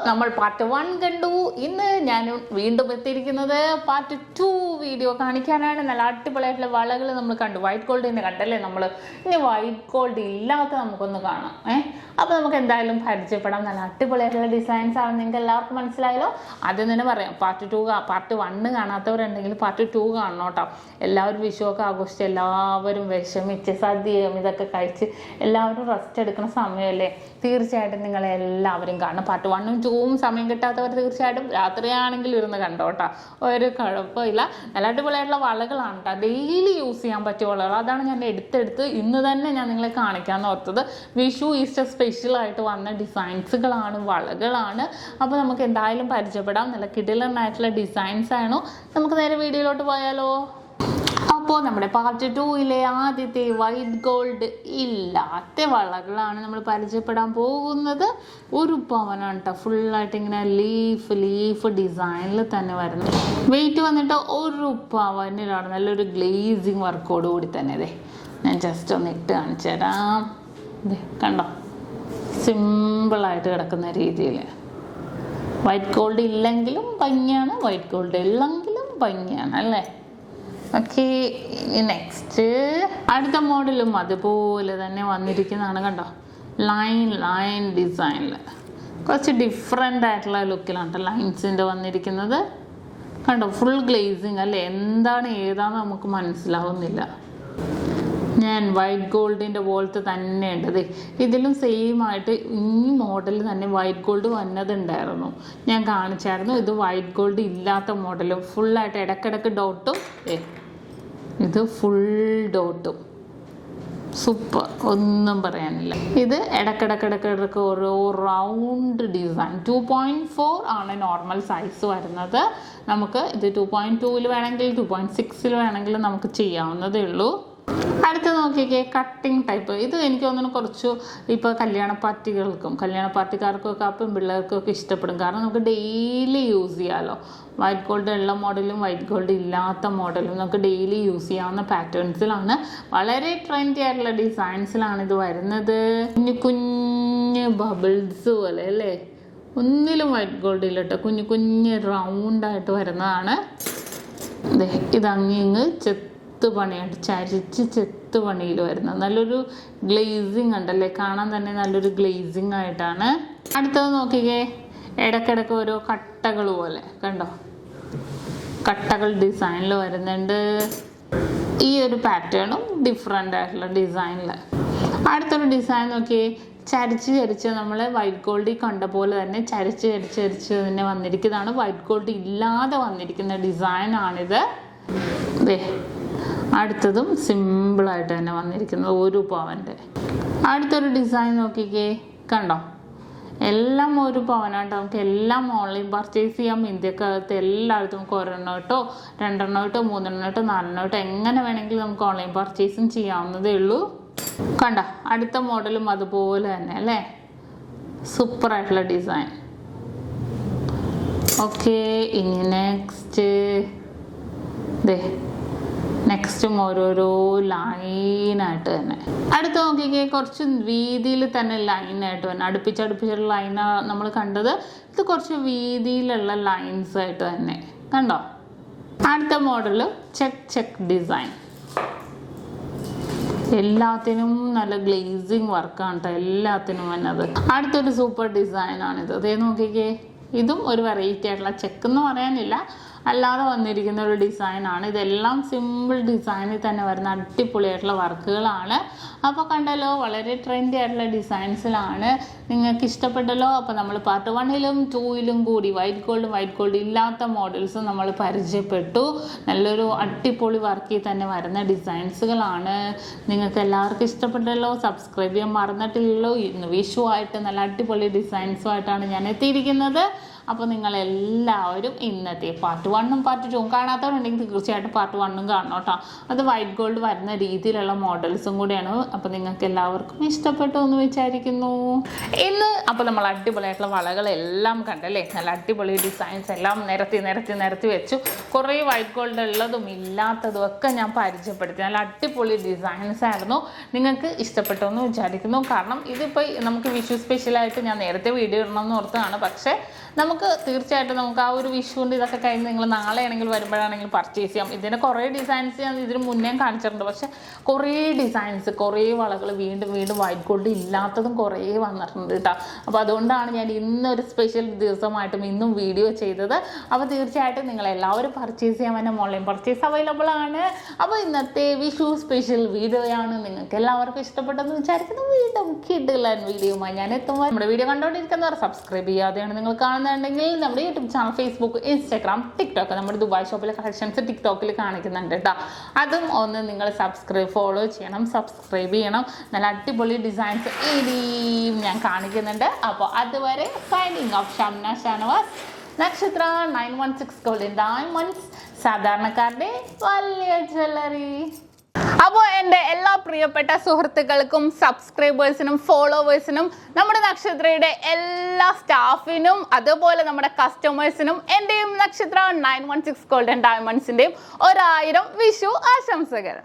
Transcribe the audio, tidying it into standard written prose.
നമ്മൾ പാർട്ട് 1 കണ്ടു. ഇന്ന് ഞാൻ വീണ്ടും എത്തിയിരിക്കുന്നത് പാർട്ട് 2 വീഡിയോ കാണിക്കാനാണ്. നല്ല അടിപൊളിയായിട്ടുള്ള വളകൾ നമ്മൾ കണ്ടു. വൈറ്റ് ഗോൾഡിനെ കണ്ടല്ലേ നമ്മൾ. ഇനി വൈറ്റ് ഗോൾഡ് ഇല്ലാത്ത നമുക്കൊന്ന് കാണാം. അപ്പോൾ നമുക്ക് എന്തായാലും പരിചയപ്പെടാം. നല്ല അടിപൊളിയായിട്ടുള്ള ഡിസൈൻസ് ആണ്. നിങ്ങൾക്ക് എല്ലാവർക്കും മനസ്സിലായല്ലോ. ആദ്യം തന്നെ പറയാം, പാർട്ട് 1 കാണാത്തവരുണ്ടെങ്കിൽ പാർട്ട് 2 കാണണം കേട്ടോ. എല്ലാവരും വിഷുവൊക്കെ ആഘോഷിച്ച് എല്ലാവരും വിഷമിച്ച് സദ്യയും ഇതൊക്കെ കഴിച്ച് എല്ലാവരും റെസ്റ്റ് എടുക്കുന്ന സമയമല്ലേ. തീർച്ചയായിട്ടും നിങ്ങളെല്ലാവരും കാണണം. പാർട്ട് 1ഉം 2ഉം സമയം കിട്ടാത്തവർ തീർച്ചയായിട്ടും രാത്രിയാണെങ്കിലും ഇരുന്ന് കണ്ടോ കേട്ടോ. ഒരു കുഴപ്പമില്ല. നല്ല അടിപൊളിയായിട്ടുള്ള വളകളാണ് കേട്ടോ. ഡെയിലി യൂസ് ചെയ്യാൻ പറ്റിയ വളകൾ. അതാണ് ഞാൻ എടുത്തെടുത്ത് ഇന്ന് തന്നെ ഞാൻ നിങ്ങളെ കാണിക്കാമെന്ന് ഓർത്തത്. വിഷു ഈസ്റ്റർ സ്പെഷ്യലായിട്ട് വന്ന ഡിസൈൻസുകളാണ്, വളകളാണ്. അപ്പോൾ നമുക്ക് എന്തായാലും പരിചയപ്പെടാം. നല്ല കിടിലനായിട്ടുള്ള ഡിസൈൻസ് ആണോ. നമുക്ക് നേരെ വീഡിയോയിലോട്ട് പോയാലോ. അപ്പോൾ നമ്മുടെ പാർട്ട് 2യിലെ ആദ്യത്തെ വൈറ്റ് ഗോൾഡ് ഇല്ലാത്ത വളകളാണ് നമ്മൾ പരിചയപ്പെടാൻ പോകുന്നത്. ഒരു പവനാണ് കേട്ടോ. ഫുള്ളായിട്ട് ഇങ്ങനെ ലീഫ് ഡിസൈനിൽ തന്നെ വരുന്നത്. വെയിറ്റ് വന്നിട്ട് ഒരു പവനിലാണ്. നല്ലൊരു ഗ്ലേസിങ് വർക്കോട് കൂടി തന്നെ. അതെ, ഞാൻ ജസ്റ്റ് ഒന്ന് ഇട്ട് കാണിച്ചു തരാം. ഇതേ കണ്ടോ, സിമ്പിളായിട്ട് കിടക്കുന്ന രീതിയിൽ. വൈറ്റ് ഗോൾഡ് ഇല്ലെങ്കിലും ഭംഗിയാണ്, വൈറ്റ് ഗോൾഡ് ഇല്ലെങ്കിലും ഭംഗിയാണ് അല്ലേ. ഓക്കെ, നെക്സ്റ്റ് അടുത്ത മോഡലും അതുപോലെ തന്നെ വന്നിരിക്കുന്നതാണ്. കണ്ടോ, ലൈൻ ഡിസൈനിൽ കുറച്ച് ഡിഫറെൻ്റ് ആയിട്ടുള്ള ലുക്കിലാണ് ലൈൻസിൻ്റെ വന്നിരിക്കുന്നത്. കണ്ടോ, ഫുൾ ഗ്ലേസിങ് അല്ലേ. എന്താണ് ഏതാണെന്ന് നമുക്ക് മനസ്സിലാവുന്നില്ല. ഞാൻ വൈറ്റ് ഗോൾഡിൻ്റെ പോലത്തെ തന്നെ ഉണ്ടത്. ഇതിലും സെയിം ആയിട്ട് ഈ മോഡൽ തന്നെ വൈറ്റ് ഗോൾഡ് വന്നതുണ്ടായിരുന്നു, ഞാൻ കാണിച്ചായിരുന്നു. ഇത് വൈറ്റ് ഗോൾഡ് ഇല്ലാത്ത മോഡലും ഫുള്ളായിട്ട് ഇടയ്ക്കിടയ്ക്ക് ഡോട്ടും. ഇത് ഫുൾ ഡോട്ടും. സൂപ്പർ, ഒന്നും പറയാനില്ല. ഇത് ഇടയ്ക്കിടയ്ക്ക് ഓരോ റൗണ്ട് ഡിസൈൻ. 2.4 ആണ് നോർമൽ സൈസ് വരുന്നത്. നമുക്ക് ഇത് 2.2 വേണമെങ്കിൽ 2.6 വേണമെങ്കിൽ നമുക്ക് ചെയ്യാവുന്നതേ ഉള്ളൂ. അടുത്ത് നോക്കിക്കേ, കട്ടിങ് ടൈപ്പ്. ഇത് എനിക്ക് തോന്നുന്നു കുറച്ച് ഇപ്പോൾ കല്യാണ പാർട്ടിക്കാർക്കൊക്കെ അപ്പം പിള്ളേർക്കൊക്കെ ഇഷ്ടപ്പെടും. കാരണം നമുക്ക് ഡെയിലി യൂസ് ചെയ്യാമല്ലോ. വൈറ്റ് ഗോൾഡ് ഉള്ള മോഡലും വൈറ്റ് ഗോൾഡ് ഇല്ലാത്ത മോഡലും നമുക്ക് ഡെയിലി യൂസ് ചെയ്യാവുന്ന പാറ്റേൺസിലാണ്. വളരെ ട്രെൻഡി ആയിട്ടുള്ള ഡിസൈൻസിലാണ് ഇത് വരുന്നത്. കുഞ്ഞ് ബബിൾസ് പോലെ അല്ലേ. ഒന്നിലും വൈറ്റ് ഗോൾഡ് ഇല്ല കേട്ടോ. കുഞ്ഞ് റൗണ്ടായിട്ട് വരുന്നതാണ്. ഇത് അങ്ങിങ്ങ് പണിയായിട്ട് ചരിച്ച് ചെത്ത് പണിയിൽ വരുന്നത്. നല്ലൊരു ഗ്ലേസിങ് ഉണ്ടല്ലേ, കാണാൻ തന്നെ നല്ലൊരു ഗ്ലേസിങ് ആയിട്ടാണ്. അടുത്തത് നോക്കിക്കേ, ഇടയ്ക്കിടയ്ക്ക് ഓരോ കട്ടകൾ പോലെ. കണ്ടോ, കട്ടകൾ ഡിസൈനിൽ വരുന്നുണ്ട്. ഈ ഒരു പാറ്റേണും ഡിഫറെൻ്റ് ആയിട്ടുള്ള ഡിസൈനിൽ. അടുത്തൊരു ഡിസൈൻ നോക്കിയേ, ചരിച്ച് നമ്മൾ വൈറ്റ് ഗോൾഡിൽ കണ്ട പോലെ തന്നെ ചരിച്ച് തന്നെ വന്നിരിക്കുന്നതാണ്. വൈറ്റ് ഗോൾഡ് ഇല്ലാതെ വന്നിരിക്കുന്ന ഡിസൈനാണിത്. അടുത്തതും സിമ്പിളായിട്ട് തന്നെ വന്നിരിക്കുന്നത്, ഒരു പവൻ്റെ. അടുത്തൊരു ഡിസൈൻ നോക്കിക്കേ, കണ്ടോ, എല്ലാം ഒരു പവനായിട്ട്. നമുക്ക് എല്ലാം ഓൺലൈൻ പർച്ചേസ് ചെയ്യാം. ഇന്ത്യക്കകത്ത് എല്ലായിടത്തും നമുക്ക് 1 2 3 4 എങ്ങനെ വേണമെങ്കിലും നമുക്ക് ഓൺലൈൻ പർച്ചേസും ചെയ്യാവുന്നതേ ഉള്ളൂ. കണ്ടോ, അടുത്ത മോഡലും അതുപോലെ തന്നെ അല്ലേ. സൂപ്പറായിട്ടുള്ള ഡിസൈൻ. ഓക്കെ, ഇനി നെക്സ്റ്റും ഓരോരോ ലൈനായിട്ട് തന്നെ. അടുത്ത് നോക്കിക്കേ, കുറച്ച് വീതിയിൽ തന്നെ ലൈനായിട്ട് തന്നെ അടുപ്പിച്ചുള്ള ലൈനാണ് നമ്മൾ കണ്ടത്. ഇത് കുറച്ച് വീതിയിലുള്ള ലൈൻസ് ആയിട്ട് തന്നെ. കണ്ടോ, അടുത്ത മോഡൽ ചെക്ക് ഡിസൈൻ. എല്ലാത്തിനും നല്ല ഗ്ലേസിങ് വർക്കാണ് കേട്ടോ, എല്ലാത്തിനും വന്നത്. അടുത്തൊരു സൂപ്പർ ഡിസൈനാണിത്. അതേ നോക്കിക്കേ, ഇതും ഒരു വെറൈറ്റി ആയിട്ടുള്ള ചെക്ക് എന്ന് പറയാനില്ല, അല്ലാതെ വന്നിരിക്കുന്ന ഒരു ഡിസൈനാണ്. ഇതെല്ലാം സിമ്പിൾ ഡിസൈനിൽ തന്നെ വരുന്ന അടിപൊളിയായിട്ടുള്ള വർക്കുകളാണ്. അപ്പോൾ കണ്ടല്ലോ, വളരെ ട്രെൻഡി ആയിട്ടുള്ള ഡിസൈൻസിലാണ്. നിങ്ങൾക്ക് ഇഷ്ടപ്പെട്ടല്ലോ. അപ്പോൾ നമ്മൾ പാർട്ട് 1ലും 2ലും കൂടി വൈറ്റ് ഗോൾഡ് ഇല്ലാത്ത മോഡൽസ് നമ്മൾ പരിചയപ്പെട്ടു. നല്ലൊരു അടിപൊളി വർക്കിൽ തന്നെ വരുന്ന ഡിസൈൻസുകളാണ്. നിങ്ങൾക്ക് എല്ലാവർക്കും ഇഷ്ടപ്പെട്ടല്ലോ. സബ്സ്ക്രൈബ് ചെയ്യാൻ മറന്നിട്ടില്ലല്ലോ. ഇന്ന് വിഷു ആയിട്ട് നല്ല അടിപൊളി ഡിസൈൻസുമായിട്ടാണ് ഞാൻ എത്തിയിരിക്കുന്നത്. അപ്പോൾ നിങ്ങളെല്ലാവരും ഇന്നത്തെ പാർട്ട് 1ഉം പാർട്ട് 2ഉം കാണാത്തവരുണ്ടെങ്കിൽ തീർച്ചയായിട്ടും പാർട്ട് 1ഉം കാണണം കേട്ടോ. അത് വൈറ്റ് ഗോൾഡ് വരുന്ന രീതിയിലുള്ള മോഡൽസും കൂടിയാണ്. അപ്പോൾ നിങ്ങൾക്ക് എല്ലാവർക്കും ഇഷ്ടപ്പെട്ടു എന്ന് വിചാരിക്കുന്നു. ഇന്ന് അപ്പോൾ നമ്മൾ അടിപൊളിയായിട്ടുള്ള വളകളെല്ലാം കണ്ടല്ലേ, നല്ല അടിപൊളി ഡിസൈൻസ് എല്ലാം നിരത്തി വെച്ചു. കുറേ വൈറ്റ് ഗോൾഡ് ഉള്ളതും ഇല്ലാത്തതും ഒക്കെ ഞാൻ പരിചയപ്പെടുത്തി. നല്ല അടിപൊളി ഡിസൈൻസ് ആയിരുന്നു. നിങ്ങൾക്ക് ഇഷ്ടപ്പെട്ടു എന്ന് വിചാരിക്കുന്നു. കാരണം ഇതിപ്പോൾ നമുക്ക് വിഷു സ്പെഷ്യലായിട്ട് ഞാൻ നേരത്തെ വീഡിയോ ഇടണം എന്ന് ഓർത്താണ്. പക്ഷേ നമുക്ക് തീർച്ചയായിട്ടും നമുക്ക് ആ ഒരു വിഷുവിൻ്റെ ഇതൊക്കെ കഴിഞ്ഞ് നിങ്ങൾ നാളെ ആണെങ്കിൽ വരുമ്പോഴാണെങ്കിൽ പർച്ചേസ് ചെയ്യാം. ഇതിൻ്റെ കുറേ ഡിസൈൻസ് ഞാൻ ഇതിന് മുന്നേ കാണിച്ചിട്ടുണ്ട്. പക്ഷേ കുറേ ഡിസൈൻസ്, കുറേ വളകൾ വീണ്ടും വൈറ്റ് ഗോൾഡ് ഇല്ലാത്തതും കുറേ വന്നിട്ടുണ്ട് കേട്ടോ. അപ്പോൾ അതുകൊണ്ടാണ് ഞാൻ ഇന്നൊരു സ്പെഷ്യൽ ദിവസമായിട്ടും ഇന്നും വീഡിയോ ചെയ്തത്. അപ്പോൾ തീർച്ചയായിട്ടും നിങ്ങളെല്ലാവരും പർച്ചേസ് ചെയ്യാൻ വേണ്ടി ഓൺലൈൻ പർച്ചേസ് അവൈലബിൾ ആണ്. അപ്പോൾ ഇന്നത്തെ വിഷു സ്പെഷ്യൽ വീഡിയോയാണ്. നിങ്ങൾക്ക് എല്ലാവർക്കും ഇഷ്ടപ്പെട്ടെന്ന് വിചാരിക്കുന്നു. വീണ്ടും കിടിലൻ വീഡിയോയുമായി ഞാൻ എത്തുമ്പോൾ നമ്മുടെ വീഡിയോ കണ്ടുകൊണ്ടിരിക്കുന്നവർ സബ്സ്ക്രൈബ് ചെയ്യാതെയാണ് നിങ്ങൾ കാണുന്നുണ്ടെങ്കിൽ നമ്മുടെ YouTube channel, Facebook, Instagram, TikTok, നമ്മുടെ ദുബായ് ഷോപ്പിലെ കളക്ഷൻസ് ടിക്ടോക്കിൽ കാണിക്കുന്നുണ്ട് കേട്ടോ. അതും ഒന്ന് നിങ്ങൾ ഫോളോ ചെയ്യണം, സബ്സ്ക്രൈബ് ചെയ്യണം. നല്ല അടിപൊളി ഡിസൈൻസ് ഇനിയും ഞാൻ കാണിക്കുന്നുണ്ട്. അപ്പോൾ അതുവരെ സൈനിങ് ഓഫ് ഷംന ഷാനവാസ്, നക്ഷത്ര 916 ഗോൾഡൻ ഡയമണ്ട്സ്, സാധാരണക്കാരുടെ വലിയ ജ്വല്ലറി. അപ്പോൾ എൻ്റെ എല്ലാ പ്രിയപ്പെട്ട സുഹൃത്തുക്കൾക്കും, സബ്സ്ക്രൈബേഴ്സിനും, ഫോളോവേഴ്സിനും, നമ്മുടെ നക്ഷത്രയുടെ എല്ലാ സ്റ്റാഫിനും, അതുപോലെ നമ്മുടെ കസ്റ്റമേഴ്സിനും എൻ്റെയും നക്ഷത്ര 916 ഗോൾഡൻ ഡയമണ്ട്സിൻ്റെയും 1000 വിഷു ആശംസകൾ.